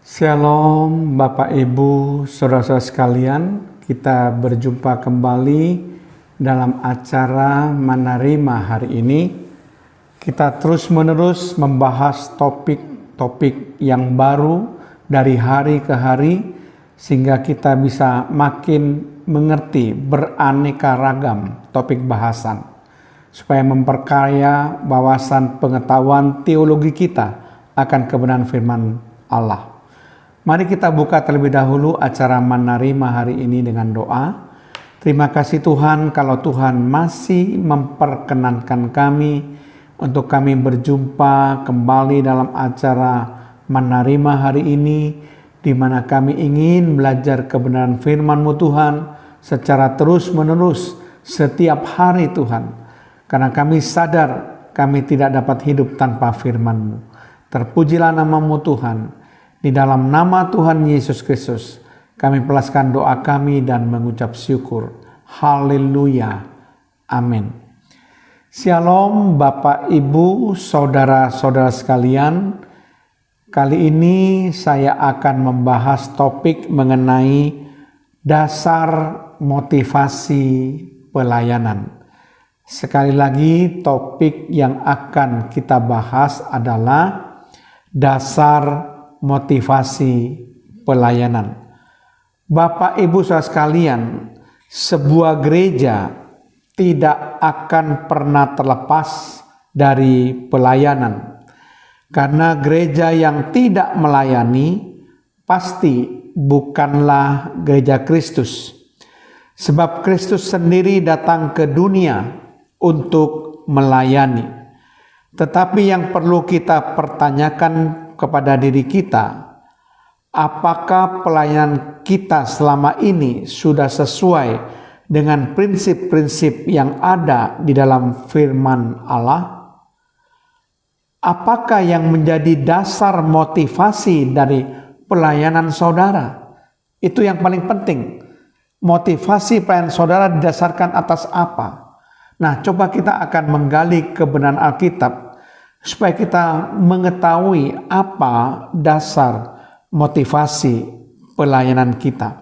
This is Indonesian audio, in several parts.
Shalom Bapak Ibu Saudara-saudara sekalian, kita berjumpa kembali dalam acara Menerima hari ini. Kita terus-menerus membahas topik-topik yang baru dari hari ke hari sehingga kita bisa makin mengerti beraneka ragam topik bahasan supaya memperkaya wawasan pengetahuan teologi kita akan kebenaran firman Allah. Mari kita buka terlebih dahulu acara Menerima hari ini dengan doa. Terima kasih Tuhan kalau Tuhan masih memperkenankan kami untuk kami berjumpa kembali dalam acara Menerima hari ini, di mana kami ingin belajar kebenaran firman-Mu Tuhan secara terus-menerus setiap hari Tuhan. Karena kami sadar kami tidak dapat hidup tanpa firman-Mu. Terpujilah nama-Mu Tuhan. Di dalam nama Tuhan Yesus Kristus, kami pelaskan doa kami dan mengucap syukur. Haleluya. Amin. Shalom Bapak, Ibu, Saudara-saudara sekalian. Kali ini saya akan membahas topik mengenai dasar motivasi pelayanan. Sekali lagi, topik yang akan kita bahas adalah dasar motivasi pelayanan. Bapak Ibu saudara sekalian, sebuah gereja tidak akan pernah terlepas dari pelayanan. Karena gereja yang tidak melayani pasti bukanlah gereja Kristus. Sebab Kristus sendiri datang ke dunia untuk melayani. Tetapi yang perlu kita pertanyakan kepada diri kita, apakah pelayanan kita selama ini sudah sesuai dengan prinsip-prinsip yang ada di dalam firman Allah? Apakah yang menjadi dasar motivasi dari pelayanan saudara? Itu yang paling penting. Motivasi pelayanan saudara didasarkan atas apa? Nah, coba kita akan menggali kebenaran Alkitab supaya kita mengetahui apa dasar motivasi pelayanan kita.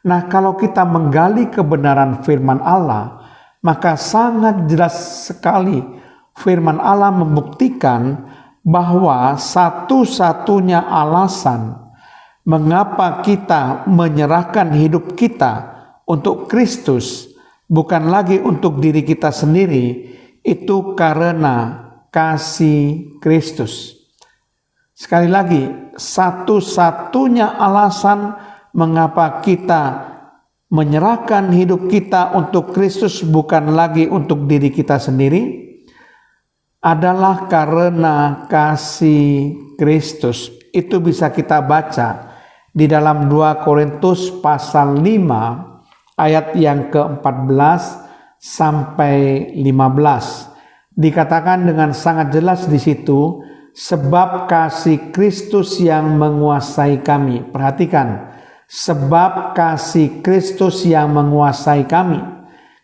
Nah, kalau kita menggali kebenaran firman Allah, maka sangat jelas sekali firman Allah membuktikan bahwa satu-satunya alasan mengapa kita menyerahkan hidup kita untuk Kristus, bukan lagi untuk diri kita sendiri, itu karena kasih Kristus. Sekali lagi, satu-satunya alasan mengapa kita menyerahkan hidup kita untuk Kristus bukan lagi untuk diri kita sendiri adalah karena kasih Kristus. Itu bisa kita baca di dalam 2 Korintus pasal 5 ayat yang ke-14 sampai 15. Dikatakan dengan sangat jelas di situ, sebab kasih Kristus yang menguasai kami. Perhatikan, sebab kasih Kristus yang menguasai kami.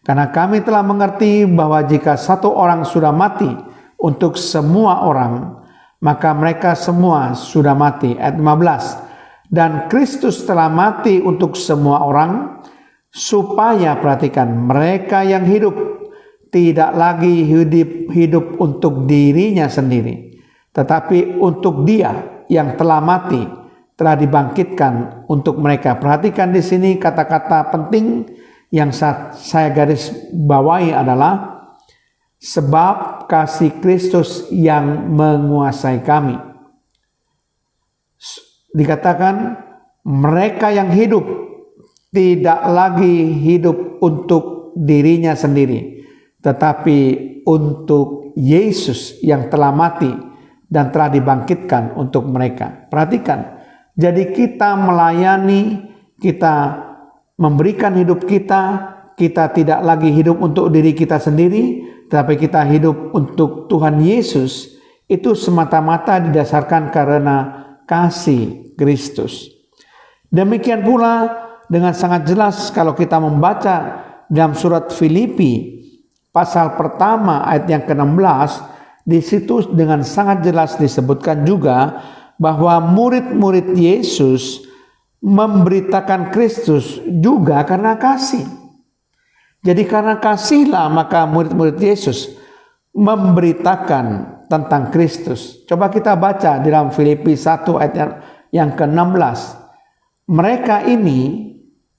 Karena kami telah mengerti bahwa jika satu orang sudah mati untuk semua orang, maka mereka semua sudah mati. Ayat 15. Dan Kristus telah mati untuk semua orang, supaya, perhatikan, mereka yang hidup tidak lagi hidup untuk dirinya sendiri, tetapi untuk Dia yang telah mati, telah dibangkitkan untuk mereka. Perhatikan di sini kata-kata penting yang saya garis bawahi adalah sebab kasih Kristus yang menguasai kami. Dikatakan mereka yang hidup tidak lagi hidup untuk dirinya sendiri, tetapi untuk Yesus yang telah mati dan telah dibangkitkan untuk mereka. Perhatikan, jadi kita melayani, kita memberikan hidup kita tidak lagi hidup untuk diri kita sendiri, tetapi kita hidup untuk Tuhan Yesus. Itu semata-mata didasarkan karena kasih Kristus. Demikian pula dengan sangat jelas kalau kita membaca dalam surat Filipi pasal pertama ayat yang ke-16, di situ dengan sangat jelas disebutkan juga bahwa murid-murid Yesus memberitakan Kristus juga karena kasih. Jadi karena kasihlah maka murid-murid Yesus memberitakan tentang Kristus. Coba kita baca di dalam Filipi 1 ayat yang ke-16. Mereka ini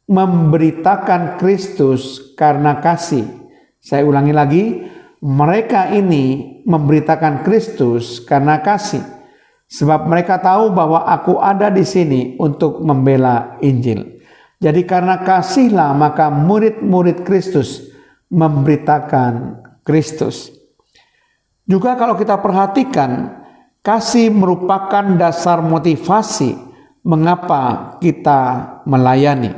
memberitakan Kristus karena kasih. Saya ulangi lagi, mereka ini memberitakan Kristus karena kasih. Sebab mereka tahu bahwa aku ada di sini untuk membela Injil. Jadi karena kasihlah maka murid-murid Kristus memberitakan Kristus. Juga kalau kita perhatikan, kasih merupakan dasar motivasi mengapa kita melayani.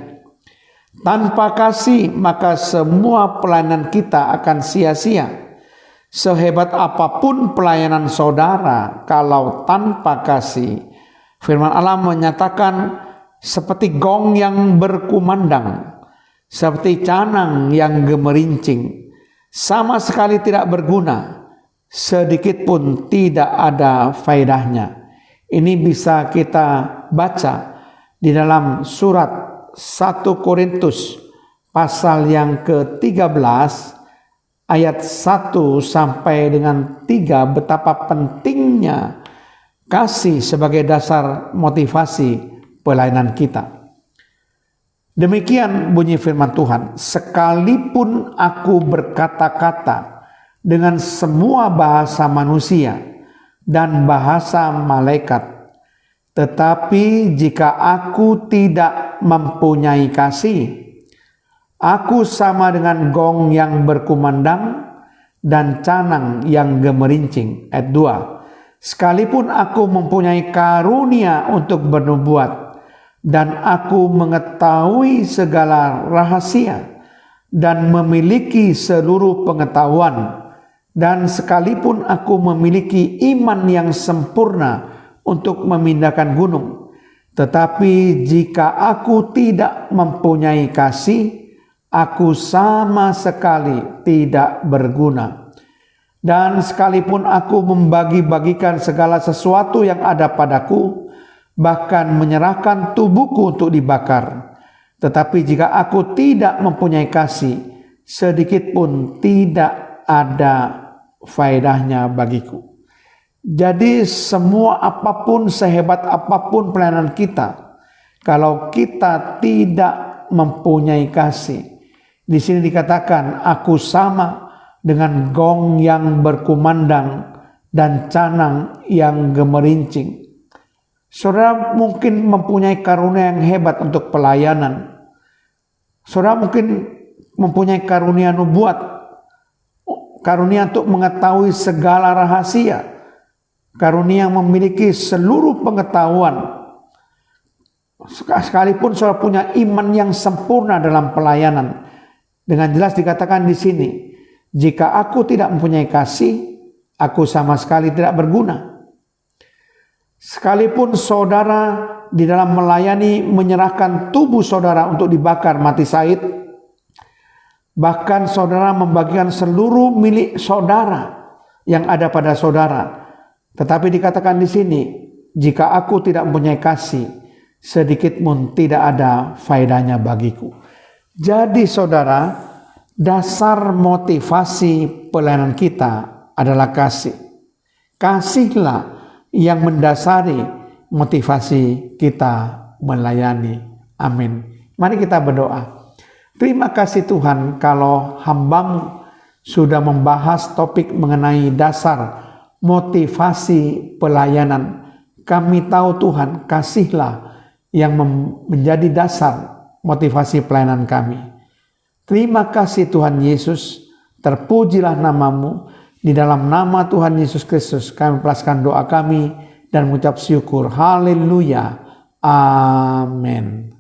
Tanpa kasih maka semua pelayanan kita akan sia-sia. Sehebat apapun pelayanan saudara, kalau tanpa kasih, firman Allah menyatakan seperti gong yang berkumandang, seperti canang yang gemerincing, sama sekali tidak berguna, sedikit pun tidak ada faedahnya. Ini bisa kita baca di dalam surat 1 Korintus pasal yang ke-13 ayat 1 sampai dengan 3, betapa pentingnya kasih sebagai dasar motivasi pelayanan kita. Demikian bunyi firman Tuhan, sekalipun aku berkata-kata dengan semua bahasa manusia dan bahasa malaikat, tetapi jika aku tidak mempunyai kasih, aku sama dengan gong yang berkumandang dan canang yang gemerincing. Ayat 2, sekalipun aku mempunyai karunia untuk bernubuat, dan aku mengetahui segala rahasia dan memiliki seluruh pengetahuan, dan sekalipun aku memiliki iman yang sempurna untuk memindahkan gunung, tetapi jika aku tidak mempunyai kasih, aku sama sekali tidak berguna. Dan sekalipun aku membagi-bagikan segala sesuatu yang ada padaku, bahkan menyerahkan tubuhku untuk dibakar, tetapi jika aku tidak mempunyai kasih, sedikit pun tidak ada faedahnya bagiku. Jadi semua apapun, sehebat apapun pelayanan kita, kalau kita tidak mempunyai kasih, di sini dikatakan aku sama dengan gong yang berkumandang dan canang yang gemerincing. Saudara mungkin mempunyai karunia yang hebat untuk pelayanan. Saudara mungkin mempunyai karunia nubuat, karunia untuk mengetahui segala rahasia, karunia yang memiliki seluruh pengetahuan. Sekalipun saudara punya iman yang sempurna dalam pelayanan, dengan jelas dikatakan di sini, jika aku tidak mempunyai kasih, aku sama sekali tidak berguna. Sekalipun saudara di dalam melayani menyerahkan tubuh saudara untuk dibakar mati syahid, bahkan saudara membagikan seluruh milik saudara yang ada pada saudara, tetapi dikatakan di sini, jika aku tidak mempunyai kasih, sedikit pun tidak ada faedahnya bagiku. Jadi saudara, dasar motivasi pelayanan kita adalah kasih. Kasihlah yang mendasari motivasi kita melayani. Amin. Mari kita berdoa. Terima kasih Tuhan kalau hamba-Mu sudah membahas topik mengenai dasar motivasi pelayanan. Kami tahu Tuhan, kasihlah yang menjadi dasar motivasi pelayanan kami. Terima kasih Tuhan Yesus, terpujilah nama-Mu. Di dalam nama Tuhan Yesus Kristus kami melepaskan doa kami dan mengucap syukur. Haleluya. Amin.